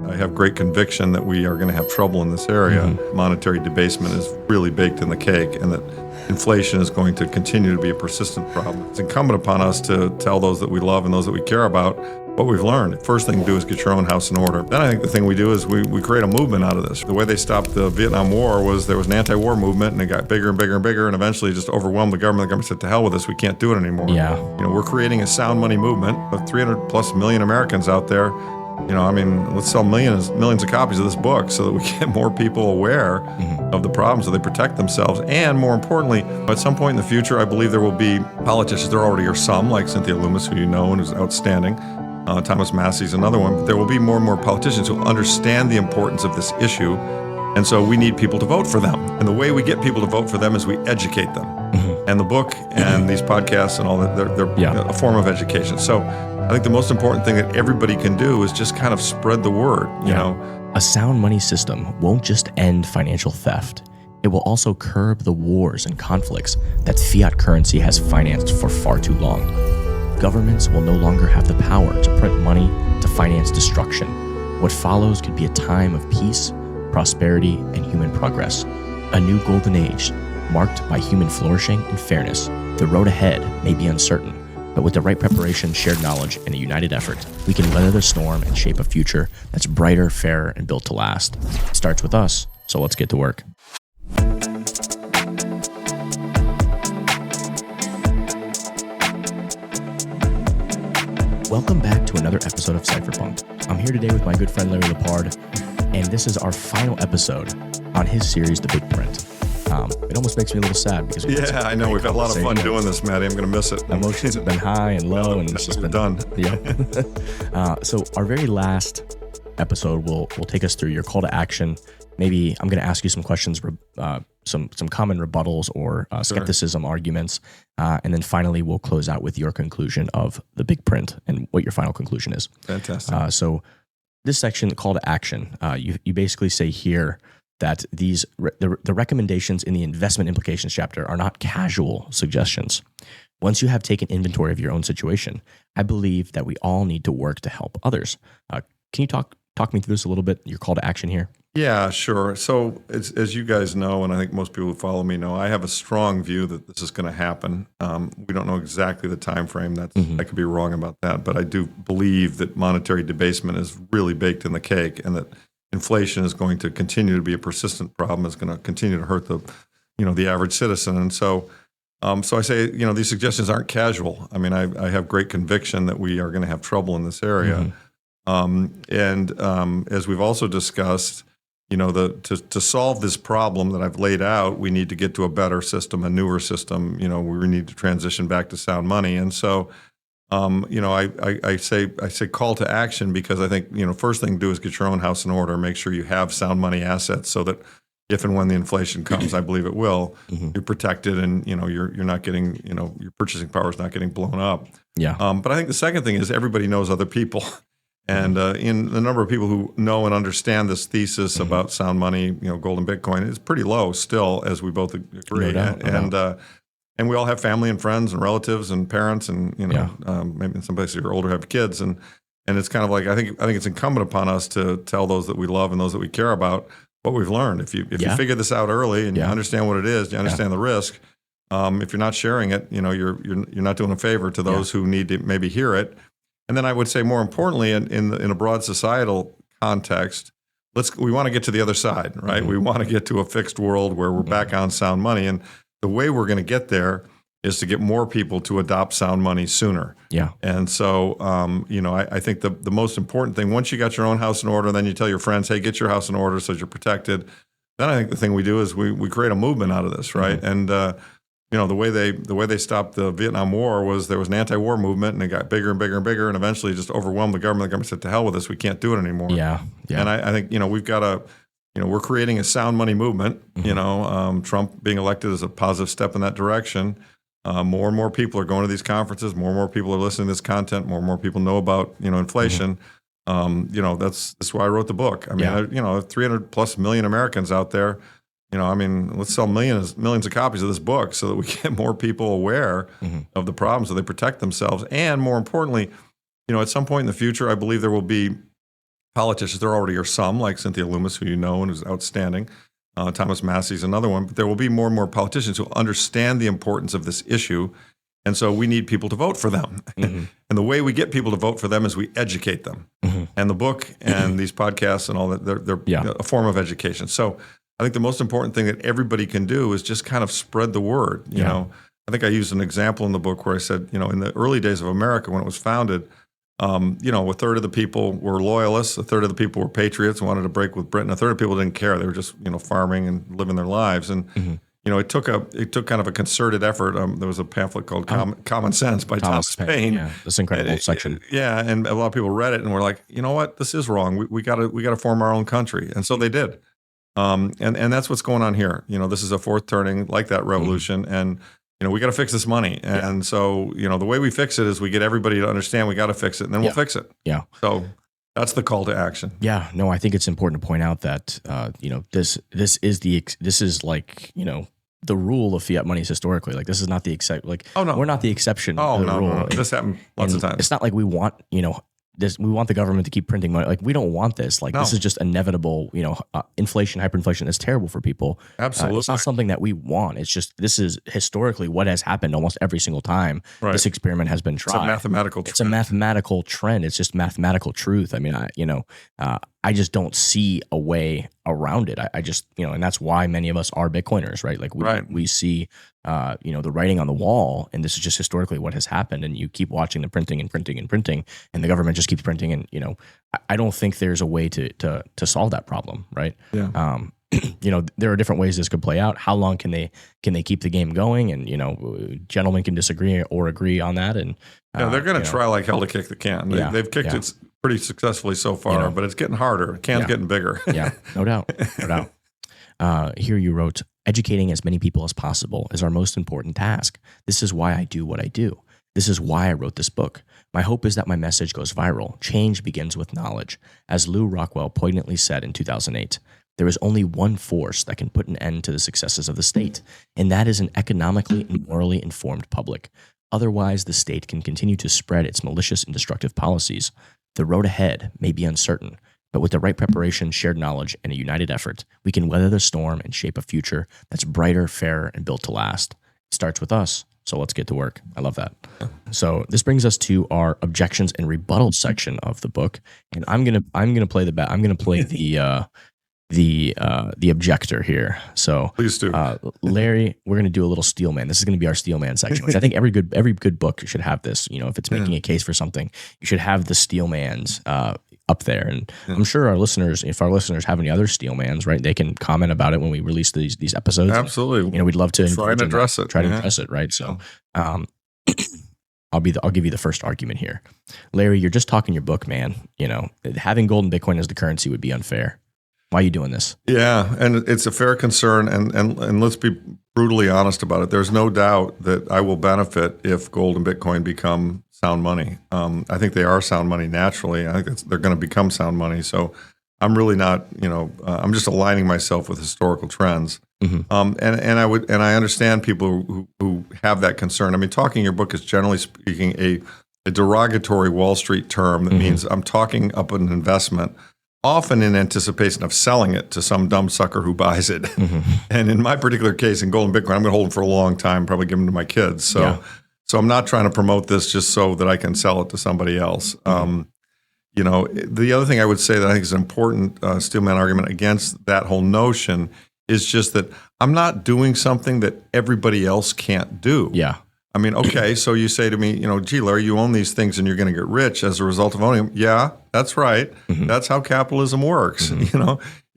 I have great conviction that we are going to have trouble in this area. Monetary debasement is really baked in the cake, and that inflation is going to continue to be a persistent problem. It's incumbent upon us to tell those that we love and those that we care about what we've learned. First thing to do is get your own house in order. Then I think the thing we do is we create a movement out of this. The way they stopped the Vietnam War was there was an anti-war movement, and it got bigger and bigger and bigger, and eventually just overwhelmed the government. The government said, to hell with this, we can't do it anymore. Yeah. We're creating a sound money movement of 300 plus million Americans out there. Let's sell millions of copies of this book so that we get more people aware of the problems, so they protect themselves. And more importantly, at some point in the future, I believe there will be politicians. There already are some, like Cynthia Lummis, who you know and is outstanding. Thomas Massey's another one. But there will be more and more politicians who understand the importance of this issue. And so we need people to vote for them. And the way we get people to vote for them is we educate them. And the book and these podcasts and all that, they're a form of education. So I think the most important thing that everybody can do is just kind of spread the word, you know. A sound money system won't just end financial theft. It will also curb the wars and conflicts that fiat currency has financed for far too long. Governments will no longer have the power to print money to finance destruction. What follows could be a time of peace, prosperity, and human progress. A new golden age marked by human flourishing and fairness. The road ahead may be uncertain, but with the right preparation, shared knowledge, and a united effort, we can weather the storm and shape a future that's brighter, fairer, and built to last. It starts with us, so let's get to work. Welcome back to another episode of Cypherpunk'd. I'm here today with my good friend Larry Lepard, and this is our final episode on his series, The Big Print. It almost makes me a little sad because I know we've had a lot of fun doing this, Matty. I'm going to miss it. Emotions have been high and low, and it's just been done. Yeah. So our very last episode will take us through your call to action. Maybe I'm going to ask you some questions, some common rebuttals or skepticism arguments, and then finally we'll close out with your conclusion of the big print and what your final conclusion is. Fantastic. So this section, the call to action, you basically say here that the recommendations in the investment implications chapter are not casual suggestions. Once you have taken inventory of your own situation, I believe that we all need to work to help others. Can you talk me through this a little bit, your call to action here? Yeah, sure. So as you guys know, and I think most people who follow me know, I have a strong view that this is going to happen. We don't know exactly the time frame. I could be wrong about that, but I do believe that monetary debasement is really baked in the cake, and that inflation is going to continue to be a persistent problem. It's going to continue to hurt the average citizen. And so I say, these suggestions aren't casual. I mean, I have great conviction that we are going to have trouble in this area. As we've also discussed, to solve this problem that I've laid out, we need to get to a better system, a newer system. We need to transition back to sound money. And so, I say call to action because I think, first thing to do is get your own house in order, make sure you have sound money assets so that if and when the inflation comes, I believe it will, you're protected and, you're not getting, your purchasing power is not getting blown up. Yeah. But I think the second thing is everybody knows other people. And in the number of people who know and understand this thesis about sound money, gold and Bitcoin is pretty low still, as we both agree. No doubt. And we all have family and friends and relatives and parents, and maybe in some places you're older have kids, and it's kind of like I think it's incumbent upon us to tell those that we love and those that we care about what we've learned. If you figure this out early and you understand what it is, you understand the risk. If you're not sharing it, you're not doing a favor to those who need to maybe hear it. And then I would say more importantly, in a broad societal context, we want to get to the other side, right? We want to get to a fixed world where we're back on sound money. And the way we're going to get there is to get more people to adopt sound money sooner. Yeah. And so, I think the most important thing, once you got your own house in order, then you tell your friends, hey, get your house in order so you're protected. Then I think the thing we do is we create a movement out of this, right? And, the way they stopped the Vietnam War was there was an anti-war movement, and it got bigger and bigger and bigger, and eventually just overwhelmed the government. The government said, to hell with this, we can't do it anymore. Yeah. And I think, we've got we're creating a sound money movement. Trump being elected is a positive step in that direction. More and more people are going to these conferences. More and more people are listening to this content. More and more people know about, inflation. That's why I wrote the book. I mean, 300 plus million Americans out there. Let's sell millions of copies of this book so that we get more people aware of the problems, so they protect themselves. And more importantly, at some point in the future, I believe there will be politicians. There already are some, like Cynthia Lummis, who you know and is outstanding. Thomas Massey's another one. But there will be more and more politicians who understand the importance of this issue. And so we need people to vote for them. And the way we get people to vote for them is we educate them. And the book and these podcasts and all that, they're a form of education. So I think the most important thing that everybody can do is just kind of spread the word. You know, I think I used an example in the book where I said, in the early days of America when it was founded, a third of the people were loyalists, a third of the people were patriots and wanted to break with Britain, a third of people didn't care. They were just, farming and living their lives. And it took kind of a concerted effort. There was a pamphlet called Common Sense by Thomas Paine. Yeah, this incredible section. Yeah, and a lot of people read it and were like, you know what, this is wrong. We got to form our own country, and so they did. And that's what's going on here. This is a fourth turning like that revolution, and we got to fix this money. And so the way we fix it is we get everybody to understand we got to fix it, and then we'll fix it. Yeah. So that's the call to action. Yeah. No, I think it's important to point out that this is like the rule of fiat monies historically. Like, this is not the exception. Like, we're not the exception. Oh, to the rule. No. This happened lots of times. It's not like we want this. We want the government to keep printing money. Like, we don't want this. Like, this is just inevitable. Inflation, hyperinflation is terrible for people. Absolutely, it's not something that we want. It's just this is historically what has happened almost every single time this experiment has been tried. It's a mathematical trend. It's a mathematical trend. It's just mathematical truth. I mean, I just don't see a way around it. I just, and that's why many of us are Bitcoiners, right? Like we see, the writing on the wall, and this is just historically what has happened. And you keep watching the printing and printing and printing, and the government just keeps printing. And, I don't think there's a way to solve that problem, right? Yeah. There are different ways this could play out. How long can they keep the game going? And, gentlemen can disagree or agree on that. And they're going to try like hell to kick the can. They've kicked it pretty successfully so far, but it's getting harder. The can's getting bigger. Yeah, no doubt. Here you wrote, educating as many people as possible is our most important task. This is why I do what I do. This is why I wrote this book. My hope is that my message goes viral. Change begins with knowledge. As Lew Rockwell poignantly said in 2008, there is only one force that can put an end to the successes of the state, and that is an economically and morally informed public. Otherwise, the state can continue to spread its malicious and destructive policies. The road ahead may be uncertain, but with the right preparation, shared knowledge, and a united effort, we can weather the storm and shape a future that's brighter, fairer, and built to last. It starts with us, so let's get to work. I love that. So this brings us to our objections and rebuttals section of the book, and I'm gonna play the objector here. So please do. Larry, we're going to do a little Steelman. This is going to be our Steelman section, which I think every good book should have this. If it's making a case for something, you should have the Steelmans up there. And I'm sure our listeners, if our listeners have any other Steelmans, right, they can comment about it when we release these episodes. Absolutely. We'd love to try and address it. Try to address it, right? So I'll give you the first argument here. Larry, you're just talking your book, man. Having gold and Bitcoin as the currency would be unfair. Why are you doing this? Yeah, and it's a fair concern, and let's be brutally honest about it. There's no doubt that I will benefit if gold and Bitcoin become sound money. I think they are sound money naturally. I think they're going to become sound money. So I'm really not, I'm just aligning myself with historical trends. And I understand people who have that concern. I mean, talking your book is generally speaking a derogatory Wall Street term that means I'm talking up an investment, often in anticipation of selling it to some dumb sucker who buys it. And in my particular case, in gold and Bitcoin, I'm going to hold them for a long time, probably give them to my kids. So I'm not trying to promote this just so that I can sell it to somebody else. The other thing I would say that I think is an important Steelman argument against that whole notion is just that I'm not doing something that everybody else can't do. Yeah. I mean, okay, so you say to me, gee, Larry, you own these things and you're going to get rich as a result of owning them. Yeah, that's right. That's how capitalism works.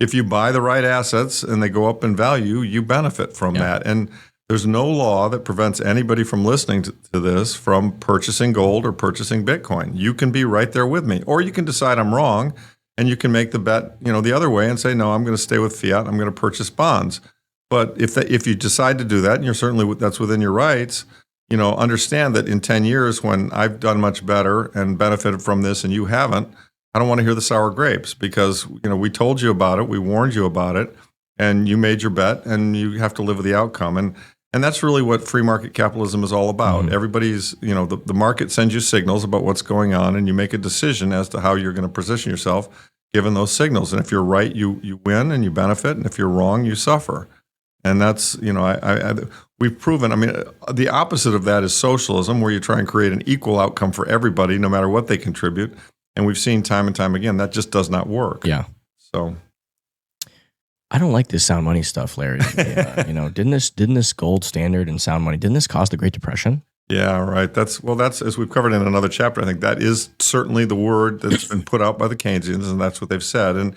If you buy the right assets and they go up in value, you benefit from that. And there's no law that prevents anybody from listening to this from purchasing gold or purchasing Bitcoin. You can be right there with me, or you can decide I'm wrong and you can make the bet, the other way and say, no, I'm going to stay with fiat. I'm going to purchase bonds. But if you decide to do that, and that's within your rights, understand that in 10 years when I've done much better and benefited from this and you haven't, I don't want to hear the sour grapes because, we told you about it, we warned you about it, and you made your bet and you have to live with the outcome. And that's really what free market capitalism is all about. Everybody's, the market sends you signals about what's going on and you make a decision as to how you're going to position yourself. given those signals. And if you're right, you win and you benefit. And if you're wrong, you suffer. And that's, we've proven, the opposite of that is socialism, where you try and create an equal outcome for everybody, no matter what they contribute. And we've seen time and time again, that just does not work. Yeah. So I don't like this sound money stuff, Larry. Didn't this gold standard and sound money, didn't this cause the Great Depression? Yeah, right. That's as we've covered in another chapter. I think that is certainly the word that's been put out by the Keynesians, and that's what they've said. And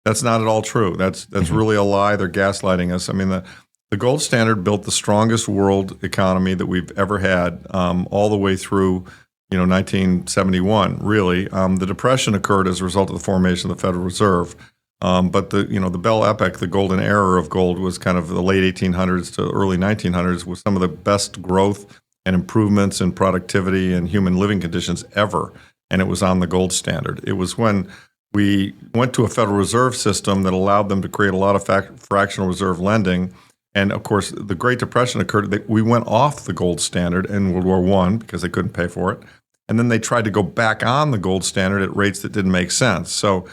that's not at all true. That's really a lie. They're gaslighting us. I mean, the gold standard built the strongest world economy that we've ever had, all the way through 1971. Really, the Depression occurred as a result of the formation of the Federal Reserve. But the Bell Epoch, the golden era of gold, was kind of the late 1800s to early 1900s, with some of the best growth and improvements in productivity and human living conditions ever. And it was on the gold standard. It was when we went to a Federal Reserve system that allowed them to create a lot of fractional reserve lending. And of course, the Great Depression occurred. We went off the gold standard in World War I because they couldn't pay for it. And then they tried to go back on the gold standard at rates that didn't make sense. So,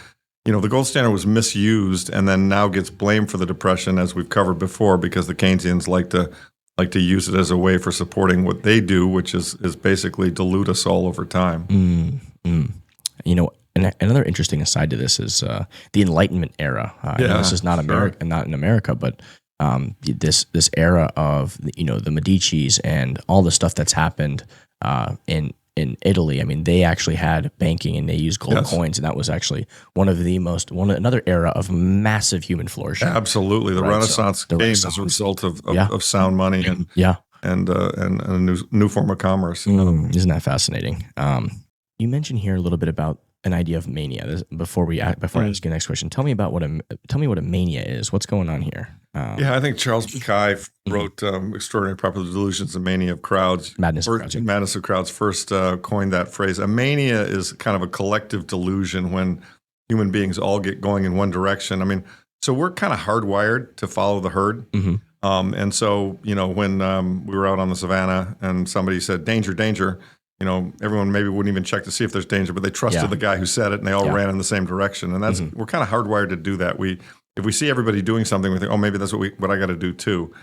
the gold standard was misused and then now gets blamed for the Depression, as we've covered before, because the Keynesians like to use it as a way for supporting what they do, which is basically dilute us all over time. And another interesting aside to this is the Enlightenment era. This is not America, not in America, but this era of the Medicis and all the stuff that's happened in Italy. I mean, they actually had banking and they used gold coins, and that was actually another era of massive human flourishing. Absolutely, the Renaissance came as a result of sound money and a new form of commerce. Isn't that fascinating? You mentioned here a little bit about an idea of mania. Before I ask you the next question, tell me what a mania is. What's going on here? I think Charles Mackay wrote Extraordinary Popular Delusions, The Mania of Crowds. Madness of Crowds first coined that phrase. A mania is kind of a collective delusion when human beings all get going in one direction. I mean, so we're kind of hardwired to follow the herd. And so, when we were out on the savannah and somebody said, danger, danger, everyone maybe wouldn't even check to see if there's danger, but they trusted the guy who said it, and they all ran in the same direction. And that's we're kind of hardwired to do that. If we see everybody doing something, we think, oh, maybe that's what I got to do too.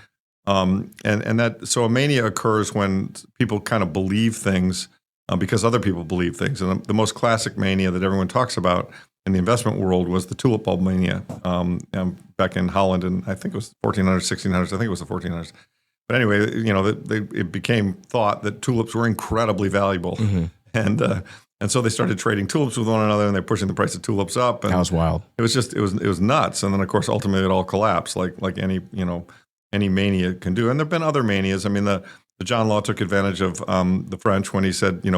So a mania occurs when people kind of believe things because other people believe things. And the most classic mania that everyone talks about in the investment world was the tulip bulb mania back in Holland, and I think it was 1400s, 1600s. I think it was the 1400s. But anyway, it became thought that tulips were incredibly valuable, and so they started trading tulips with one another, and they're pushing the price of tulips up. And that was wild. It was nuts. And then of course, ultimately, it all collapsed, like any mania can do. And there've been other manias. I mean, the John Law took advantage of the French when he said,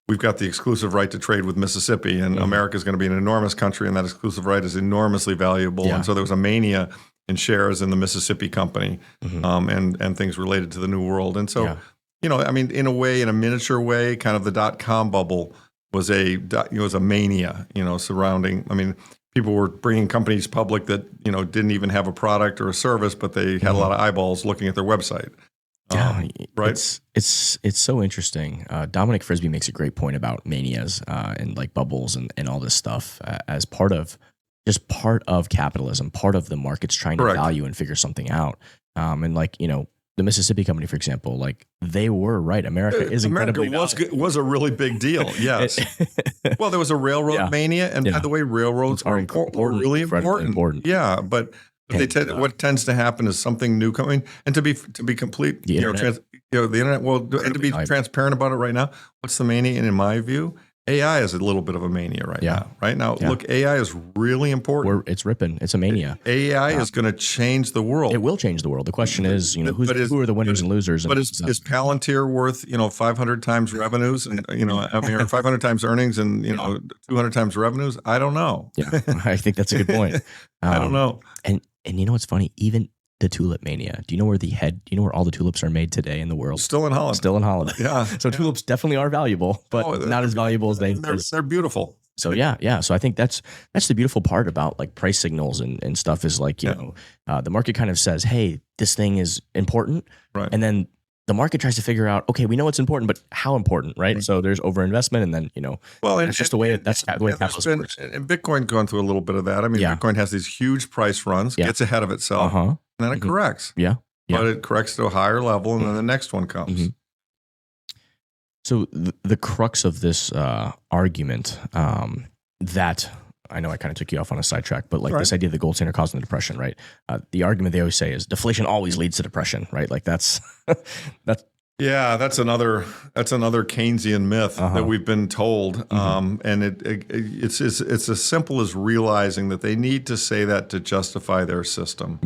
we've got the exclusive right to trade with Mississippi, and America is going to be an enormous country, and that exclusive right is enormously valuable. And so there was a mania in shares in the Mississippi Company, and things related to the New World. And so, in a miniature way, kind of the .com bubble was a mania, surrounding. I mean, people were bringing companies public that didn't even have a product or a service, but they had a lot of eyeballs looking at their website. Right. It's so interesting. Dominic Frisby makes a great point about manias and like bubbles and all this stuff as part of capitalism, part of the markets trying to value and figure something out. The Mississippi Company, for example, like they were right. America was a really big deal. Yes. Well, there was a railroad mania, and by the way, railroads are really important. Yeah, but what tends to happen is something new coming. And to be complete, the internet. Well, and to be transparent about it right now, what's the mania? And in my view, AI is a little bit of a mania right now. Right now, look, AI is really important. It's ripping. It's a mania. AI is going to change the world. It will change the world. The question is, who are the winners and losers? But is Palantir worth 500 times revenues and 500 times earnings and 200 times revenues? I don't know. Yeah, I think that's a good point. I don't know. And what's funny? Even the tulip mania. Do you know where all the tulips are made today in the world? Still in Holland. Yeah. So tulips definitely are valuable, but not as valuable as they're beautiful. So yeah. So I think that's the beautiful part about like price signals and stuff is like, the market kind of says, hey, this thing is important. Right. And then the market tries to figure out, okay, we know it's important, but how important, right? So there's overinvestment, and then it's just the way that's the way capitalism works. And Bitcoin going through a little bit of that. I mean, Bitcoin has these huge price runs, gets ahead of itself, and then it corrects. But it corrects to a higher level, and then the next one comes. So the crux of this argument that I know I kind of took you off on a sidetrack, but like this idea of the gold standard causing the depression, right? The argument they always say is deflation always leads to depression, right? Like that's another Keynesian myth that we've been told, and it's as simple as realizing that they need to say that to justify their system.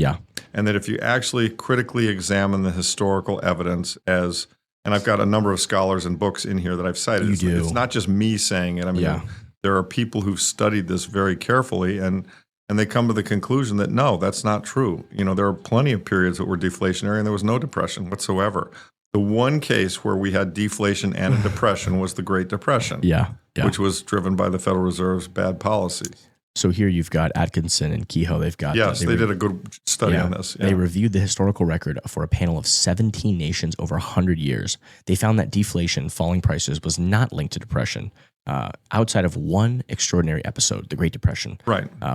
And that if you actually critically examine the historical evidence and I've got a number of scholars and books in here that I've cited. It's not just me saying it. I mean, there are people who've studied this very carefully, and they come to the conclusion that no, that's not true. There are plenty of periods that were deflationary, and there was no depression whatsoever. The one case where we had deflation and a depression was the Great Depression, which was driven by the Federal Reserve's bad policies. So here you've got Atkinson and Kehoe. They've got they did a good study on this. They reviewed the historical record for a panel of 17 nations over 100 years. They found that deflation, falling prices, was not linked to depression outside of one extraordinary episode, the Great Depression.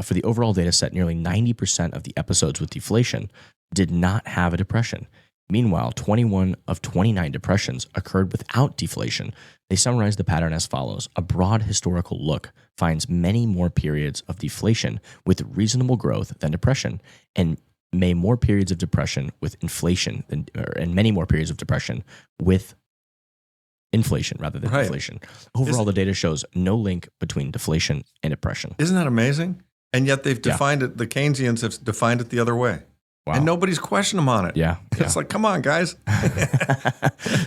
For the overall data set, nearly 90% of the episodes with deflation did not have a depression. Meanwhile, 21 of 29 depressions occurred without deflation. They summarized the pattern as follows. A broad historical look finds many more periods of deflation with reasonable growth than depression, and more periods of depression with inflation and many more periods of depression with inflation rather than deflation. Overall, the data shows no link between deflation and depression. Isn't that amazing? And yet they've defined it, the Keynesians have defined it the other way. Wow. And nobody's questioning them on it. It's like, come on, guys.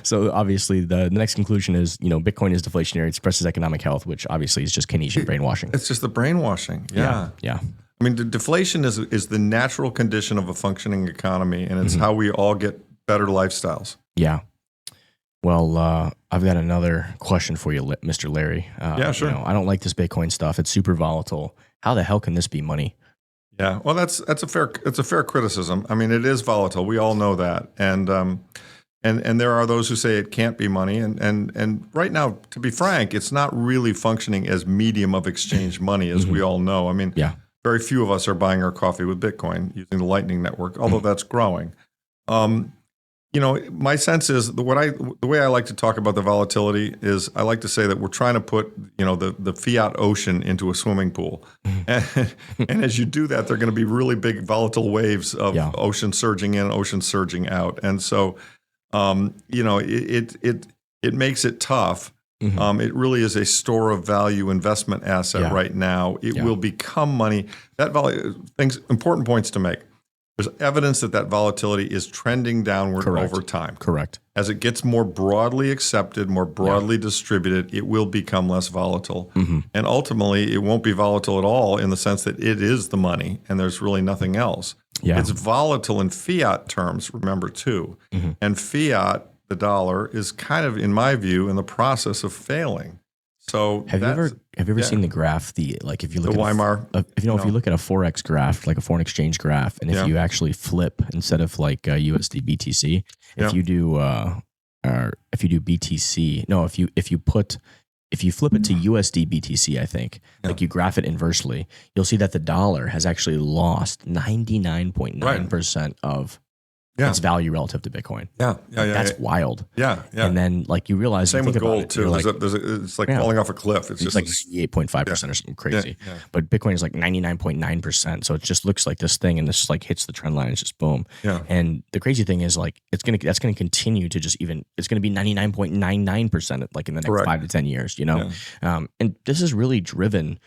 So obviously the next conclusion is, Bitcoin is deflationary. It suppresses economic health, which obviously is just Keynesian brainwashing. It's just the brainwashing. Yeah. I mean, deflation is the natural condition of a functioning economy, and it's how we all get better lifestyles. Well, I've got another question for you, Mr. Larry. Sure. I don't like this Bitcoin stuff. It's super volatile. How the hell can this be money? Yeah, well, that's a fair criticism. I mean, it is volatile. We all know that, and there are those who say it can't be money. And right now, to be frank, it's not really functioning as medium of exchange money, as we all know. I mean, very few of us are buying our coffee with Bitcoin using the Lightning Network, although that's growing. My sense is the way I like to talk about the volatility is I like to say that we're trying to put the fiat ocean into a swimming pool, and as you do that, there are going to be really big volatile waves of ocean surging in, ocean surging out, and so it makes it tough. It really is a store of value investment asset right now. It will become money. That important points to make. There's evidence that volatility is trending downward over time. As it gets more broadly accepted, more broadly distributed, it will become less volatile. And ultimately, it won't be volatile at all in the sense that it is the money and there's really nothing else. It's volatile in fiat terms, remember, too. And fiat, the dollar, is kind of, in my view, in the process of failing. So have you ever seen the graph? If you look at Weimar, if you look at a forex graph, like a foreign exchange graph, and if you actually flip instead of like USD BTC, if you do BTC, no, if you flip it to USD BTC, I think, like you graph it inversely, you'll see that the dollar has actually lost 99.9% of its value relative to Bitcoin. That's wild. And then like you realize, same with gold too. Like, it's like falling off a cliff. It's just like 98.5% or something crazy. But Bitcoin is like 99.9%. So it just looks like this thing, and this just like hits the trend line. It's just boom. And the crazy thing is like that's gonna continue to just it's gonna be 99.99% like in the next 5 to 10 years. And this is really driven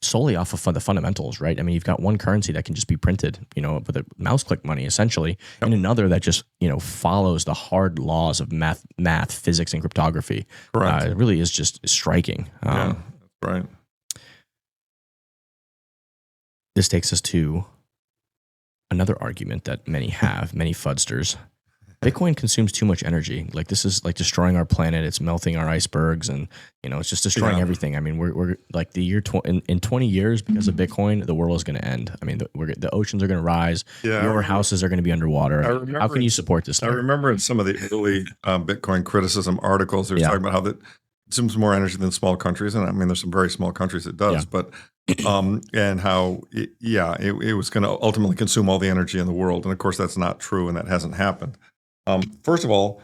solely off of the fundamentals, right? I mean, you've got one currency that can just be printed, with a mouse click money essentially, and another that just, follows the hard laws of math, physics, and cryptography. It really is just striking. That's right. This takes us to another argument that many FUDsters Bitcoin consumes too much energy. Like this is like destroying our planet. It's melting our icebergs, and it's just destroying everything. I mean, we're like the year in 20 years because of Bitcoin, the world is going to end. I mean, the oceans are going to rise. Your houses are going to be underwater. How can you support this? I remember in some of the early Bitcoin criticism articles, they were talking about how that consumes more energy than small countries, and I mean, there's some very small countries it does, but and how it was going to ultimately consume all the energy in the world, and of course that's not true, and that hasn't happened. First of all,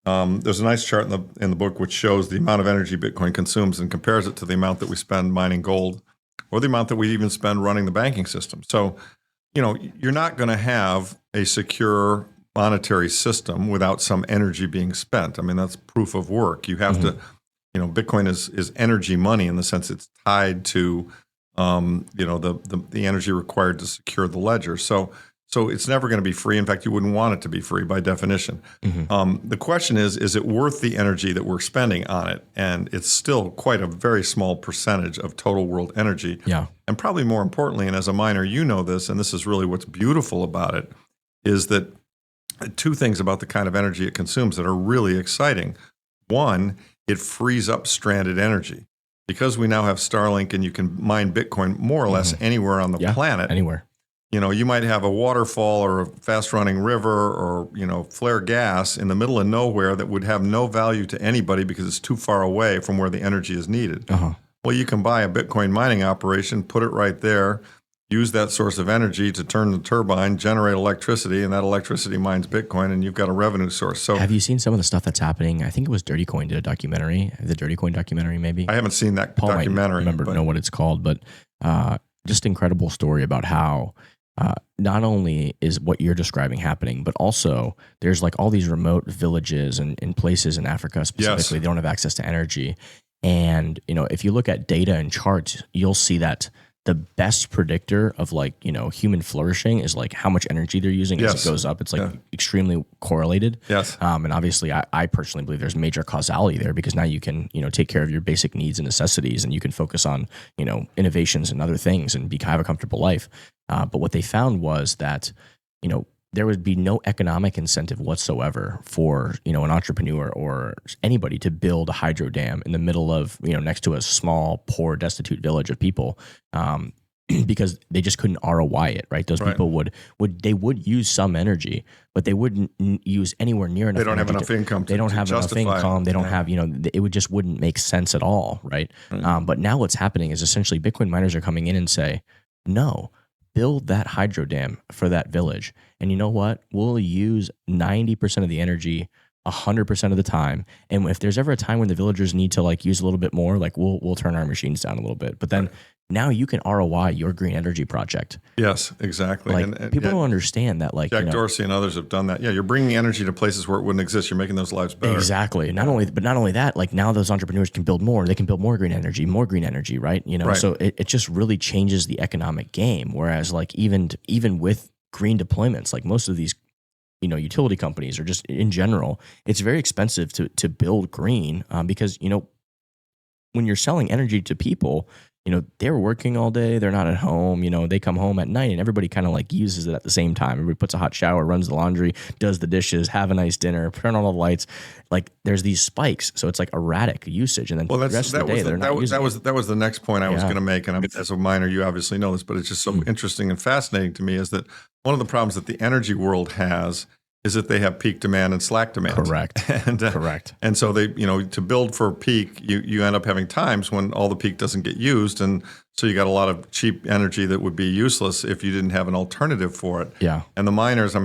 there's a nice chart in the book which shows the amount of energy Bitcoin consumes and compares it to the amount that we spend mining gold, or the amount that we even spend running the banking system. So, you're not going to have a secure monetary system without some energy being spent. I mean, that's proof of work. You have to, Bitcoin is energy money in the sense it's tied to, the energy required to secure the ledger. So it's never going to be free. In fact, you wouldn't want it to be free by definition. The question is it worth the energy that we're spending on it? And it's still quite a very small percentage of total world energy. Yeah. And probably more importantly, and as a miner, you know this, and this is really what's beautiful about it, is that two things about the kind of energy it consumes that are really exciting. One, it frees up stranded energy. Because we now have Starlink and you can mine Bitcoin more or less anywhere on the planet. Anywhere. You might have a waterfall or a fast-running river or, flare gas in the middle of nowhere that would have no value to anybody because it's too far away from where the energy is needed. Well, you can buy a Bitcoin mining operation, put it right there, use that source of energy to turn the turbine, generate electricity, and that electricity mines Bitcoin, and you've got a revenue source. So, have you seen some of the stuff that's happening? I think it was Dirty Coin did a documentary, the Dirty Coin documentary maybe. I haven't seen that documentary. I don't know what it's called, but just incredible story about how not only is what you're describing happening, but also there's like all these remote villages and in places in Africa specifically, they don't have access to energy. And, if you look at data and charts, you'll see that the best predictor of human flourishing is like how much energy they're using as it goes up. It's extremely correlated. Yes. And obviously I personally believe there's major causality there because now you can, take care of your basic needs and necessities and you can focus on, innovations and other things and have a comfortable life. But what they found was that, there would be no economic incentive whatsoever for, an entrepreneur or anybody to build a hydro dam in the middle of, next to a small, poor, destitute village of people, because they just couldn't ROI it, right? Those people would use some energy, but they wouldn't use anywhere near enough. They don't have enough income. They don't have enough income. They don't have, it wouldn't make sense at all, right? But now what's happening is essentially Bitcoin miners are coming in and say, no, build that hydro dam for that village. And you know what? We'll use 90% of the energy 100% of the time. And if there's ever a time when the villagers need to use a little bit more, we'll turn our machines down a little bit. But then now you can ROI your green energy project. Yes, exactly. And people don't understand that. Jack Dorsey and others have done that. Yeah, you're bringing energy to places where it wouldn't exist. You're making those lives better. Exactly. Not only that, now those entrepreneurs can build more. They can build more green energy, right? So it just really changes the economic game. Whereas even with green deployments, most of these utility companies or just in general, it's very expensive to build green because when you're selling energy to people, they're working all day, they're not at home, they come home at night and everybody kind of uses it at the same time. Everybody puts a hot shower, runs the laundry, does the dishes, have a nice dinner, turn on all the lights. There's these spikes. So it's erratic usage. And then the rest of the day, they're not using it. That was the next point I was going to make. And as a miner, you obviously know this, but it's just so interesting and fascinating to me is that one of the problems that the energy world has is that they have peak demand and slack demand. Correct. Correct. And so they, to build for peak, you end up having times when all the peak doesn't get used. And so you got a lot of cheap energy that would be useless if you didn't have an alternative for it. Yeah. And the miners, I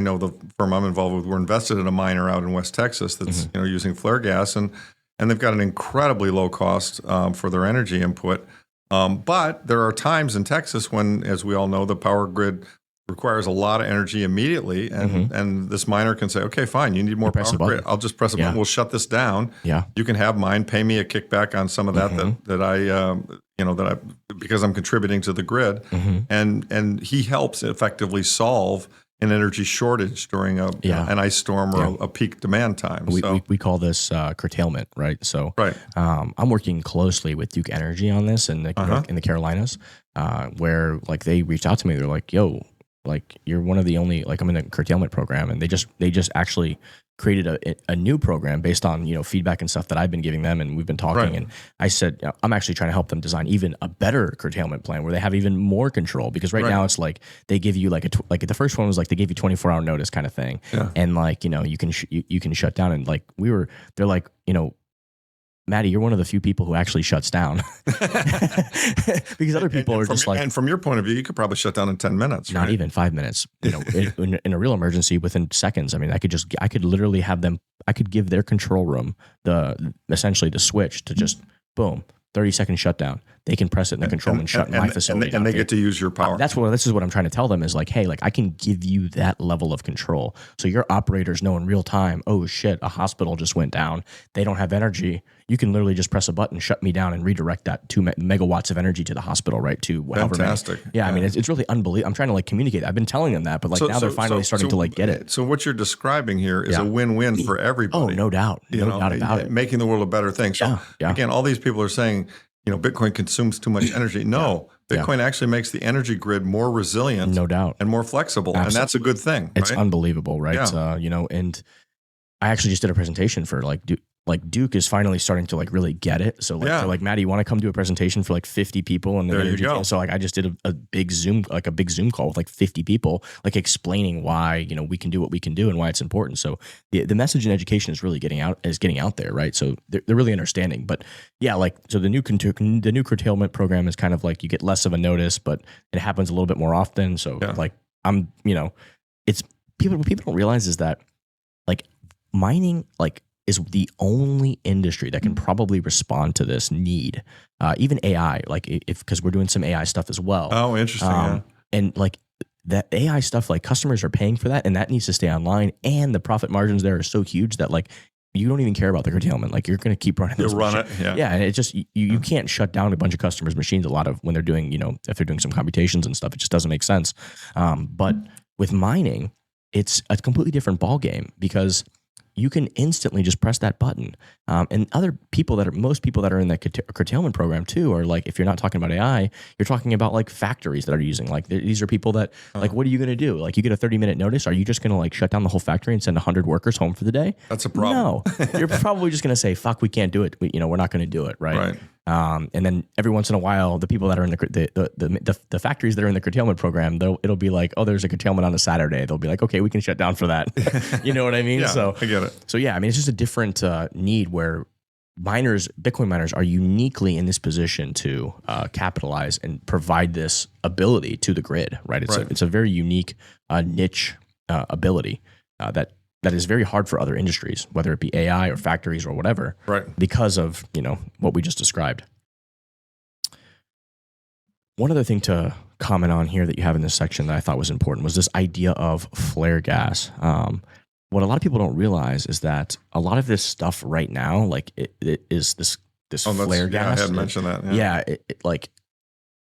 know the firm I'm involved with, we're invested in a miner out in West Texas that's, using flare gas and they've got an incredibly low cost for their energy input. But there are times in Texas when, as we all know, the power grid requires a lot of energy immediately, and this miner can say, okay, fine, you need more power grid. I'll just press a button. We'll shut this down. Yeah. You can have mine, pay me a kickback on some of that that I because I'm contributing to the grid. And he helps effectively solve an energy shortage during an ice storm or a peak demand time. We call this curtailment, right? So I'm working closely with Duke Energy on this in the Carolinas, where they reached out to me. They're like, yo, Like you're one of the only, like I'm in a curtailment program, and they just actually created a new program based on, feedback and stuff that I've been giving them, and we've been talking. Right. And I said, I'm actually trying to help them design even a better curtailment plan where they have even more control, because right now it's like they give you like the first one was like they gave you 24-hour notice kind of thing, and like you can shut down, and like they're like, Maddie, you're one of the few people who actually shuts down because other people are just like. And from your point of view, you could probably shut down in 10 minutes. Not even 5 minutes. In a real emergency, within seconds. I mean, I could literally have them. I could give their control room essentially the switch to just boom, 30-second shutdown. They can press it in the control and shut my facility down. And they get to use your power. This is what I'm trying to tell them is like, hey, like I can give you that level of control. So your operators know in real time, oh shit, a hospital just went down. They don't have energy. You can literally just press a button, shut me down, and redirect that 2 megawatts of energy to the hospital, right? To however many. Fantastic. Yeah, I mean, it's really unbelievable. I'm trying to like communicate. I've been telling them that, but like now they're finally starting to like get it. So what you're describing here is a win-win for everybody. Oh, no doubt. No doubt about it. Making the world a better thing. So again, all these people are saying, Bitcoin consumes too much energy. No, Bitcoin actually makes the energy grid more resilient, no doubt, and more flexible, and that's a good thing. It's unbelievable, right? Yeah. And I actually just did a presentation for Duke is finally starting to like really get it. So they're like, Maddie, you want to come do a presentation for like 50 people? And there you go. So like I just did a big Zoom call with like 50 people, like explaining why, we can do what we can do and why it's important. So the message in education is really getting out there, right? So they're really understanding. But yeah, like so the new curtailment program is kind of like you get less of a notice, but it happens a little bit more often. So like it's people don't realize is that like mining is the only industry that can probably respond to this need. Even AI, because we're doing some AI stuff as well. Oh, interesting. And like that AI stuff, like customers are paying for that, and that needs to stay online. And the profit margins there are so huge that like you don't even care about the curtailment. Like you're going to keep running. You'll run it. Yeah. And it just you can't shut down a bunch of customers' machines. A lot of when they're doing if they're doing some computations and stuff, it just doesn't make sense. But with mining, it's a completely different ball game because you can instantly just press that button. And most people that are in the curtailment program too are like, if you're not talking about AI, you're talking about like factories that are using, like these are people that like, what are you going to do? Like you get a 30-minute notice. Are you just going to like shut down the whole factory and send 100 workers home for the day? That's a problem. No, you're probably just going to say, fuck, we can't do it. We're not going to do it. Right. And then every once in a while, the people that are in the factories that are in the curtailment program, it'll be like, oh, there's a curtailment on a Saturday. They'll be like, okay, we can shut down for that. You know what I mean? So I get it. So yeah, I mean, it's just a different need where Bitcoin miners are uniquely in this position to capitalize and provide this ability to the grid, right? It's a very unique niche ability that is very hard for other industries, whether it be AI or factories or whatever, right? Because of what we just described. One other thing to comment on here that you have in this section that I thought was important was this idea of flare gas. What a lot of people don't realize is that a lot of this stuff right now, like it is this flare gas. Yeah, I had mentioned that. Yeah, like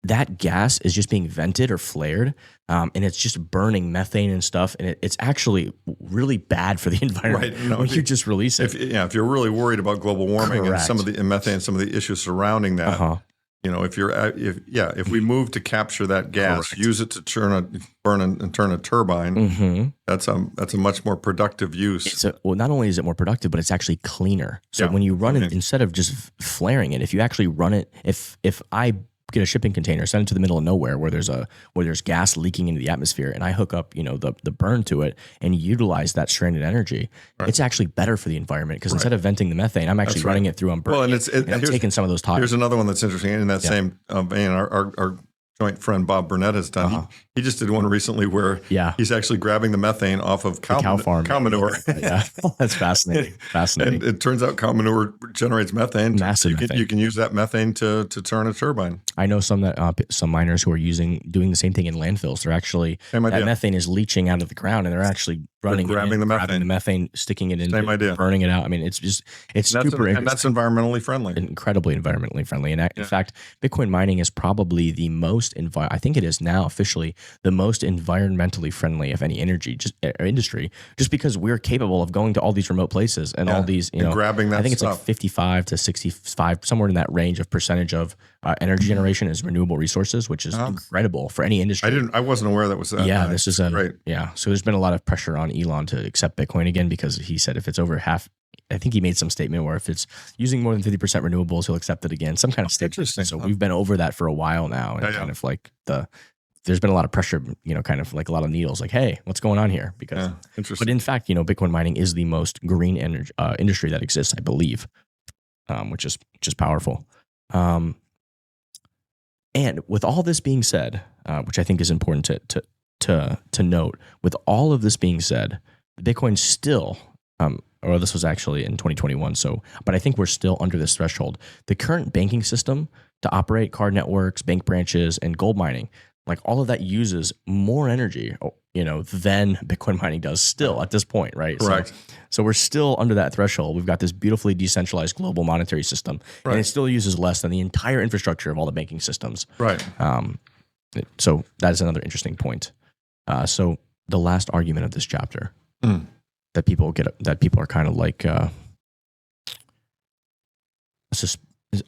that gas is just being vented or flared, and it's just burning methane and stuff, and it's actually really bad for the environment when you just release it. If you're really worried about global warming and some of the methane, some of the issues surrounding that, if we move to capture that gas, use it to burn and turn a turbine, that's a much more productive use. Not only is it more productive, but it's actually cleaner. So when you run it, instead of just flaring it, if you actually run it, if I get a shipping container, send it to the middle of nowhere where there's gas leaking into the atmosphere, and I hook up, the burn to it and utilize that stranded energy, it's actually better for the environment because instead of venting the methane, I'm actually running it through on burn. Well, and I'm taking some of those toxins. Here's another one that's interesting in that same vein. Our joint friend Bob Burnett has done. He just did one recently where he's actually grabbing the methane off of cow manure. Yeah, that's fascinating. And it turns out cow manure generates methane. You can use that methane to turn a turbine. I know some miners who are doing the same thing in landfills. They're actually that methane is leaching out of the ground, and they're actually grabbing the methane, sticking it in, burning it out. I mean, it's super, and that's environmentally friendly, incredibly environmentally friendly. And in fact, Bitcoin mining is probably the most I think it is now officially the most environmentally friendly of any industry, just because we're capable of going to all these remote places and all these, and grabbing that. I think it's like 55 to 65, somewhere in that range of percentage of energy generation is renewable resources, which is incredible for any industry. I wasn't aware that was that. Yeah, this is great. Yeah, so there's been a lot of pressure on Elon to accept Bitcoin again because he said if it's over half, I think he made some statement where if it's using more than 50% renewables, he'll accept it again. Some kind of statement. So we've been over that for a while now, and kind of like there's been a lot of pressure, kind of like a lot of needles, like, hey, what's going on here? Because, but in fact, Bitcoin mining is the most green energy industry that exists, I believe, which is powerful. And with all this being said, which I think is important to note, with all of this being said, Bitcoin still, or this was actually in 2021. But I think we're still under this threshold. The current banking system to operate card networks, bank branches, and gold mining, like all of that uses more energy, than Bitcoin mining does still at this point, right? Correct. So we're still under that threshold. We've got this beautifully decentralized global monetary system, and it still uses less than the entire infrastructure of all the banking systems. Right. So that is another interesting point. So the last argument of this chapter that people are kind of like, I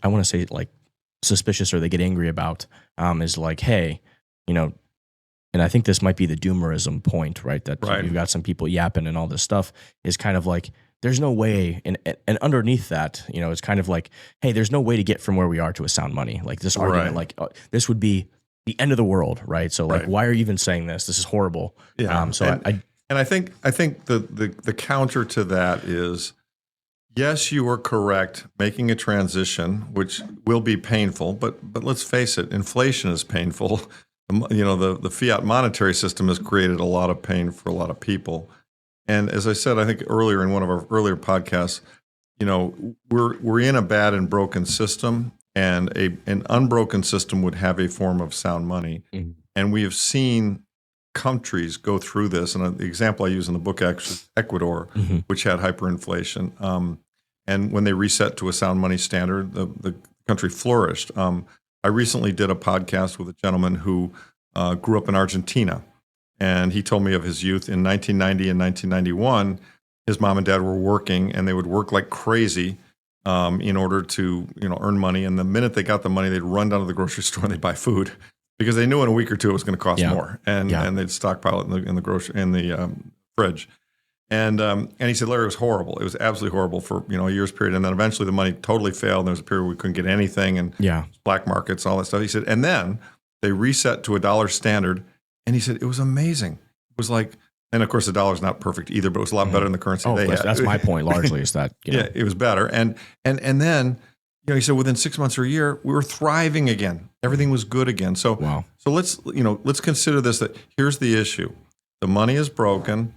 want to say like suspicious, or they get angry about, is like, hey, and I think this might be the doomerism point, right? That you've got some people yapping and all this stuff is kind of like, there's no way. And underneath that, it's kind of like, hey, there's no way to get from where we are to a sound money. Like this argument, like this would be the end of the world, right? So like, why are you even saying this? This is horrible. Yeah. I think the counter to that is, yes, you are correct. Making a transition, which will be painful, but let's face it, inflation is painful. The fiat monetary system has created a lot of pain for a lot of people. And as I said, I think earlier in one of our earlier podcasts, we're in a bad and broken system, and an unbroken system would have a form of sound money. Mm-hmm. And we have seen countries go through this. And the example I use in the book actually is Ecuador, which had hyperinflation. And when they reset to a sound money standard, the country flourished. I recently did a podcast with a gentleman who grew up in Argentina, and he told me of his youth in 1990 and 1991. His mom and dad were working, and they would work like crazy in order to earn money. And the minute they got the money, they'd run down to the grocery store and they'd buy food because they knew in a week or two it was going to cost more, and they'd stockpile it in the fridge. And he said, Larry, it was horrible. It was absolutely horrible for a year's period. And then eventually the money totally failed. And there was a period where we couldn't get anything, and black markets, all that stuff. He said, and then they reset to a dollar standard. And he said, it was amazing. It was like, and of course the dollar's not perfect either, but it was a lot better than the currency they had. That's my point largely, is that yeah, it was better. And then he said within 6 months or a year, we were thriving again. Everything was good again. So so let's consider this, that here's the issue. The money is broken.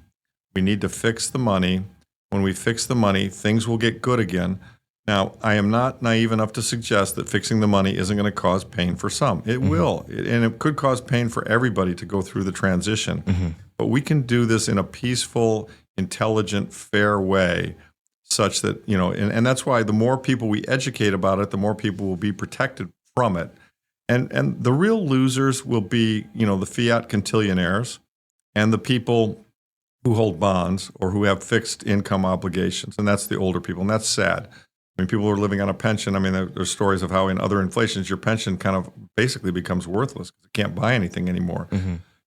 We need to fix the money. When we fix the money, things will get good again. Now, I am not naive enough to suggest that fixing the money isn't going to cause pain for some. It will, and it could cause pain for everybody to go through the transition. But we can do this in a peaceful, intelligent, fair way, such that, and that's why the more people we educate about it, the more people will be protected from it. And the real losers will be, the fiat quintillionaires and the people who hold bonds or who have fixed income obligations. And that's the older people. And that's sad. I mean, people who are living on a pension. I mean, there's stories of how in other inflations, your pension kind of basically becomes worthless because you can't buy anything anymore.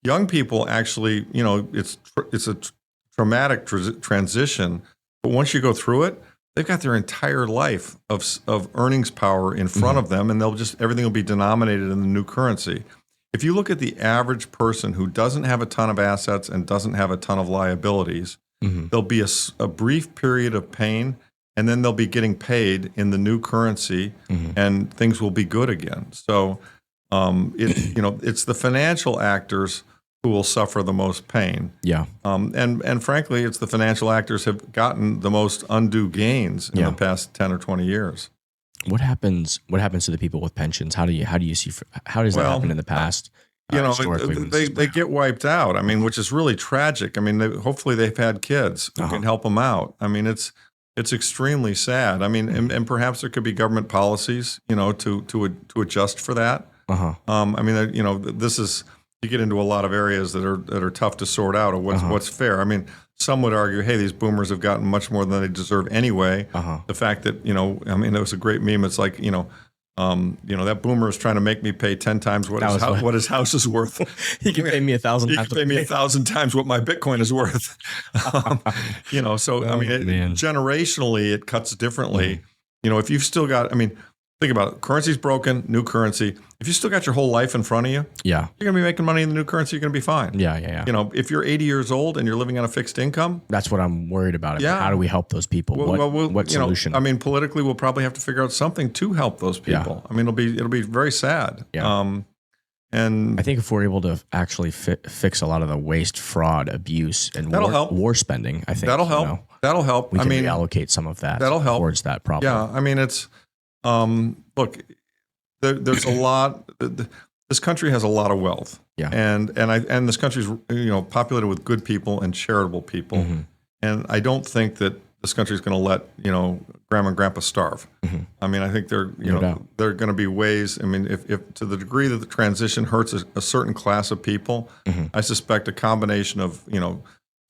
Young people actually, it's a traumatic transition. But once you go through it, they've got their entire life of earnings power in front of them, and everything will be denominated in the new currency. If you look at the average person who doesn't have a ton of assets and doesn't have a ton of liabilities, there'll be a brief period of pain, and then they'll be getting paid in the new currency, and things will be good again. So, it's the financial actors who will suffer the most pain. Yeah. And frankly, it's the financial actors have gotten the most undue gains in the past 10 or 20 years. What happens to the people with pensions? How does that happen in the past? They get wiped out. I mean, which is really tragic. I mean, hopefully they've had kids who can help them out. I mean, it's extremely sad. I mean, and perhaps there could be government policies, to adjust for that. I mean, this is, you get into a lot of areas that are tough to sort out of what's fair. I mean, some would argue, hey, these boomers have gotten much more than they deserve anyway. The fact that, there was a great meme. It's like, That boomer is trying to make me pay 10 times what his house is worth. He can pay me 1,000 times. He can pay me 1,000 times what my Bitcoin is worth. Generationally, it cuts differently. If you've still got, think about it. Currency's broken, new currency. If you still got your whole life in front of you, you're going to be making money in the new currency. You're going to be fine. Yeah. If you're 80 years old and you're living on a fixed income, that's what I'm worried about. Yeah. How do we help those people? What solution? Politically, we'll probably have to figure out something to help those people. Yeah. It'll be very sad. Yeah. And I think if we're able to actually fix a lot of the waste, fraud, abuse, and war spending, I think that'll help. That'll help. We can reallocate some of that. That'll help towards that problem. Yeah. It's look. There's a lot. This country has a lot of wealth. Yeah. And this country's populated with good people and charitable people. Mm-hmm. And I don't think that this country is going to let grandma and grandpa starve. Mm-hmm. I think there are going to be ways. If to the degree that the transition hurts a certain class of people, I suspect a combination of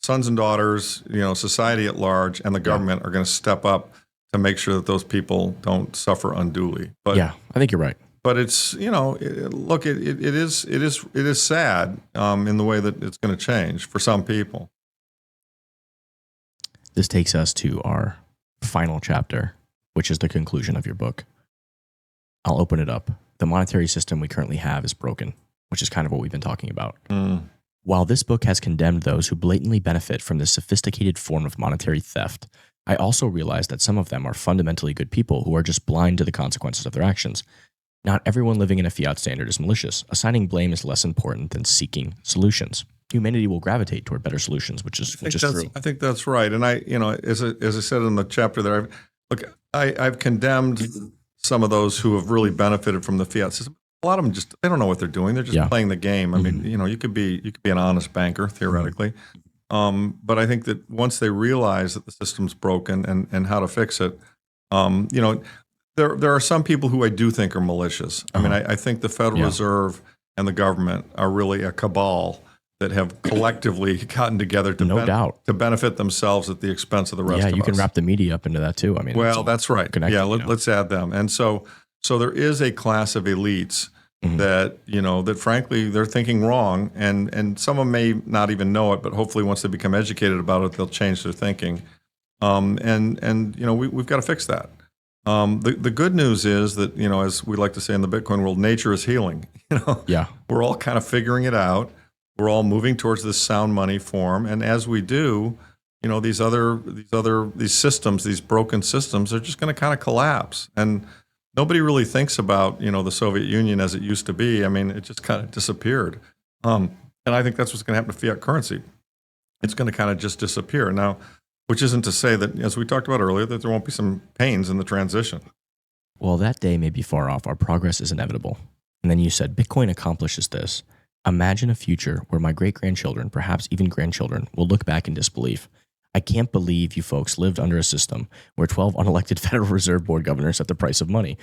sons and daughters, society at large, and the government are going to step up to make sure that those people don't suffer unduly. But I think you're right. But it's look, it is sad in the way that it's going to change for some people. This takes us to our final chapter, which is the conclusion of your book. I'll open it up. The monetary system we currently have is broken, which is kind of what we've been talking about. While this book has condemned those who blatantly benefit from this sophisticated form of monetary theft, I also realize that some of them are fundamentally good people who are just blind to the consequences of their actions. Not everyone living in a fiat standard is malicious. Assigning blame is less important than seeking solutions. Humanity will gravitate toward better solutions, which is true. I think that's right. And as I said in the chapter there, I've condemned some of those who have really benefited from the fiat system. A lot of them they don't know what they're doing. They're just playing the game. You could be an honest banker theoretically. But I think that once they realize that the system's broken and how to fix it, there are some people who I do think are malicious. I think the Federal Reserve and the government are really a cabal that have collectively gotten together to benefit themselves at the expense of the rest of us. Yeah, you can wrap the media up into that too. That's right. Yeah, let's add them. And so there is a class of elites that frankly they're thinking wrong, and some of them may not even know it, but hopefully once they become educated about it, they'll change their thinking. We've got to fix that. The good news is that as we like to say in the Bitcoin world, nature is healing. We're all kind of figuring it out. We're all moving towards this sound money form, and as we do, these systems, these broken systems, are just going to kind of collapse. And nobody really thinks about the Soviet Union as it used to be. It just kind of disappeared. And I think that's what's going to happen to fiat currency. It's going to kind of just disappear now. Which isn't to say that, as we talked about earlier, that there won't be some pains in the transition. Well, that day may be far off. Our progress is inevitable. And then you said, Bitcoin accomplishes this. Imagine a future where my great-grandchildren, perhaps even grandchildren, will look back in disbelief. I can't believe you folks lived under a system where 12 unelected Federal Reserve Board governors set the price of money.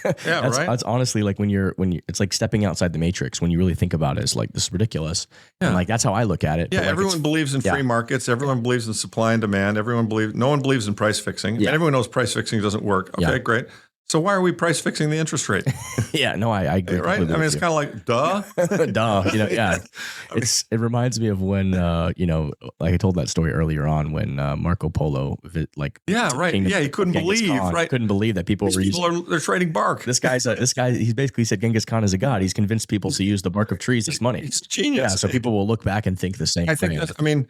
Right. That's honestly like when you it's like stepping outside the matrix. When you really think about it, it's like, this is ridiculous. Yeah. And that's how I look at it. Yeah, everyone believes in free markets. Everyone believes in supply and demand. No one believes in price fixing. Yeah. Everyone knows price fixing doesn't work. Okay, great. So why are we price fixing the interest rate? I agree. Right? It's kind of like, duh. Duh. It reminds me of when, like I told that story earlier on when Marco Polo, he couldn't believe, couldn't believe that people they're trading bark. This guy, he's basically said Genghis Khan is a god. He's convinced people to use the bark of trees as money. He's genius. Yeah, so people will look back and think the same thing.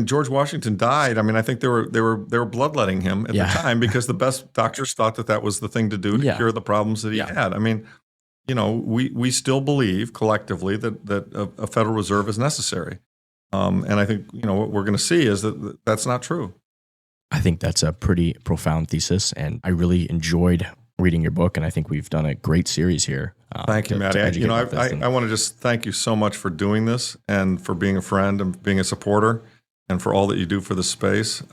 George Washington died. I think they were bloodletting him at the time because the best doctors thought that was the thing to do to cure the problems that he had. We still believe collectively that a Federal Reserve is necessary. And I think, what we're going to see is that that's not true. I think that's a pretty profound thesis, and I really enjoyed reading your book, and I think we've done a great series here. Thank you, Matty. I want to just thank you so much for doing this and for being a friend and being a supporter and for all that you do for the space.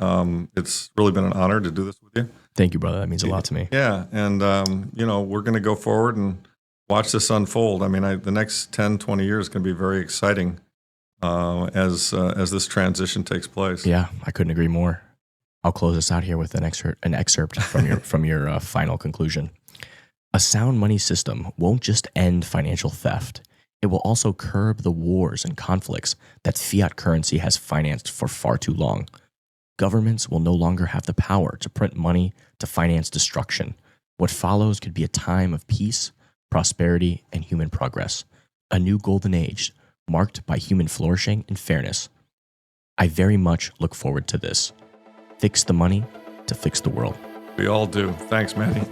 It's really been an honor to do this with you. Thank you, brother. That means a lot to me. Yeah, and we're going to go forward and watch this unfold. The next 10, 20 years is going to be very exciting as this transition takes place. Yeah, I couldn't agree more. I'll close us out here with an excerpt from your final conclusion. A sound money system won't just end financial theft. It will also curb the wars and conflicts that fiat currency has financed for far too long. Governments will no longer have the power to print money to finance destruction. What follows could be a time of peace, prosperity, and human progress. A new golden age marked by human flourishing and fairness. I very much look forward to this. Fix the money to fix the world. We all do. Thanks, Manny.